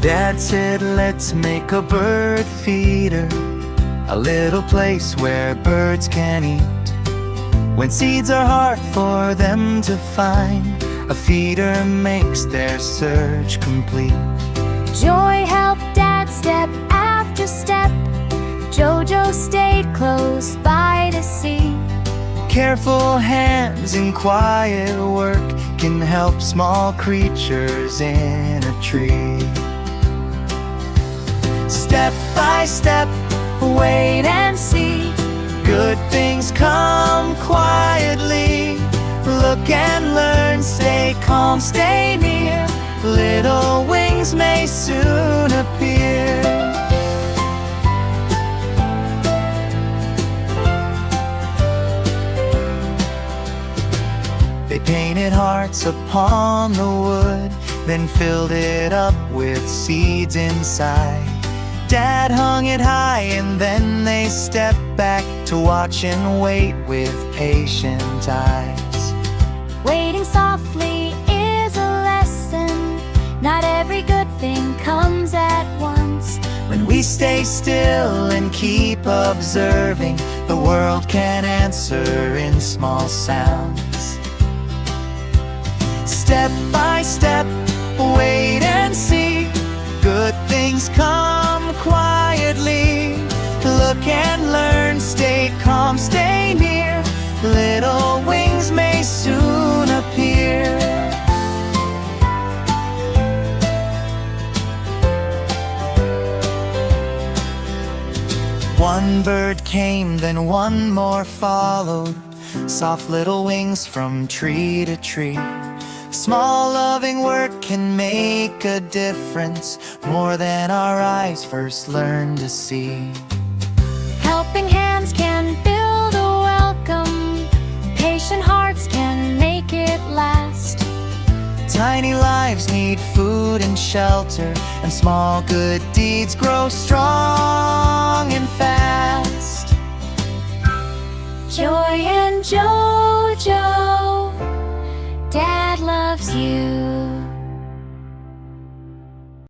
Dad said, let's make a bird feeder, a little place where birds can eat. When seeds are hard for them to find, a feeder makes their search complete. Joy helped Dad step after step. Jojo stayed close by to see. Careful hands and quiet work can help small creatures in a tree. Step by step, wait and see. Good things come quietly. Look and learn, stay calm, stay near. Little wings may soon appear. They painted hearts upon the wood, then filled it up with seeds inside. Dad hung it high and then they stepped back to watch and wait with patient eyes. Waiting softly is a lesson. Not every good thing comes at once. When we stay still and keep observing, the world can answer in small sounds. Step by step, wait and see. Good things come quietly. Look and learn, stay calm, stay near. Little wings may soon appear. One bird came, then one more followed. Soft little wings from tree to tree. Small loving work can make a difference, more than our eyes first learn to see. Helping hands can build a welcome. Patient hearts can make it last. Tiny lives need food and shelter, and small good deeds grow strong and fast. Joy and Jojo, Dad loves you.